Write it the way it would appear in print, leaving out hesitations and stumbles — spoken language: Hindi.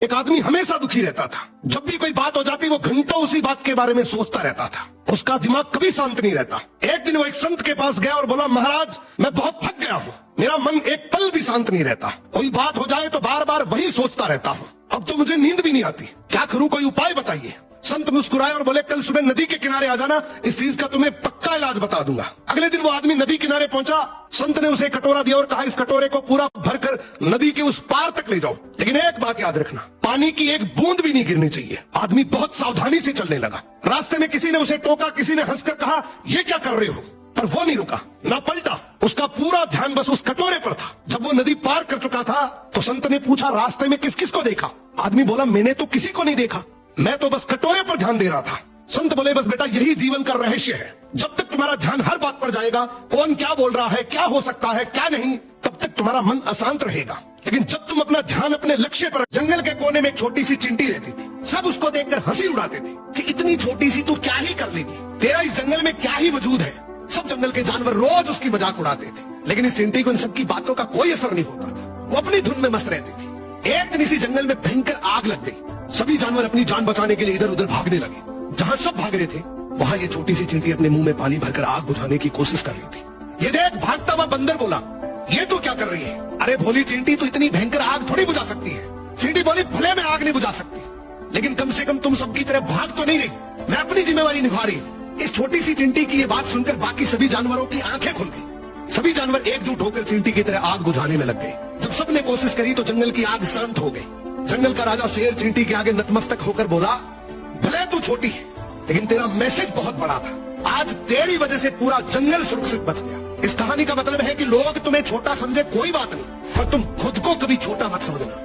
एक आदमी हमेशा दुखी रहता था। जब भी कोई बात हो जाती वो घंटों उसी बात के बारे में सोचता रहता था। उसका दिमाग कभी शांत नहीं रहता। एक दिन वो एक संत के पास गया और बोला, महाराज मैं बहुत थक गया हूँ, मेरा मन एक पल भी शांत नहीं रहता। कोई बात हो जाए तो बार बार वही सोचता रहता हूँ। अब तो मुझे नींद भी नहीं आती, क्या करूँ, कोई उपाय बताइए। संत मुस्कुराए और बोले, कल सुबह नदी के किनारे आ जाना, इस चीज का तुम्हें पक्का इलाज बता दूंगा। अगले दिन वो आदमी नदी किनारे पहुंचा। संत ने उसे कटोरा दिया और कहा, इस कटोरे को पूरा भरकर नदी के उस पार तक ले जाओ, लेकिन एक बात याद रखना, पानी की एक बूंद भी नहीं गिरनी चाहिए। आदमी बहुत सावधानी से चलने लगा। रास्ते में किसी ने उसे टोका, किसी ने हंसकर कहा, ये क्या कर रहे हो, पर वो नहीं रुका, ना पलटा। उसका पूरा ध्यान बस उस कटोरे पर था। जब वो नदी पार कर चुका था तो संत ने पूछा, रास्ते में किस किस को देखा? आदमी बोला, मैंने तो किसी को नहीं देखा, मैं तो बस कटोरे पर ध्यान दे रहा था। संत बोले, बस बेटा यही जीवन का रहस्य है। जब तक तुम्हारा ध्यान हर बात पर जाएगा, कौन क्या बोल रहा है, क्या हो सकता है, क्या नहीं, तब तक तुम्हारा मन अशांत रहेगा। लेकिन जब तुम अपना ध्यान अपने लक्ष्य पर। जंगल के कोने में एक छोटी सी चिंटी रहती थी। सब उसको देखकर हंसी उड़ाते थे कि इतनी छोटी सी तू क्या ही कर लेगी, तेरा इस जंगल में क्या ही वजूद है। सब जंगल के जानवर रोज उसकी मजाक उड़ाते थे, लेकिन इस चिंटी को इन सबकी बातों का कोई असर नहीं होता था। वो अपनी धुन में मस्त रहती थी। एक दिन इसी जंगल में भयंकर आग लग गई। सभी जानवर अपनी जान बचाने के लिए इधर उधर भागने लगे। जहाँ सब भाग रहे थे वहाँ ये छोटी सी चिंटी अपने मुंह में पानी भरकर आग बुझाने की कोशिश कर रही थी। ये देख भागता हुआ बंदर बोला, ये तू क्या कर रही है? अरे भोली चिंटी, तू इतनी भयंकर आग थोड़ी बुझा सकती है। चिंटी बोली, भले मैं आग नहीं बुझा सकती, लेकिन कम से कम तुम सबकी तरह भाग तो नहीं रही, मैं अपनी जिम्मेवारी निभा रही हूँ। इस छोटी सी चिंटी की ये बात सुनकर बाकी सभी जानवरों की आंखें खुल गई। सभी जानवर एकजुट होकर चिंटी की तरह आग बुझाने में लग गए। जब सबने कोशिश करी तो जंगल की आग शांत हो गई। जंगल का राजा शेर चिंटी के आगे नतमस्तक होकर बोला, भले तू छोटी है, लेकिन तेरा मैसेज बहुत बड़ा था। आज तेरी वजह से पूरा जंगल सुरक्षित बच गया। इस कहानी का मतलब है कि लोग तुम्हें छोटा समझे कोई बात नहीं, पर तुम खुद को कभी छोटा मत समझना।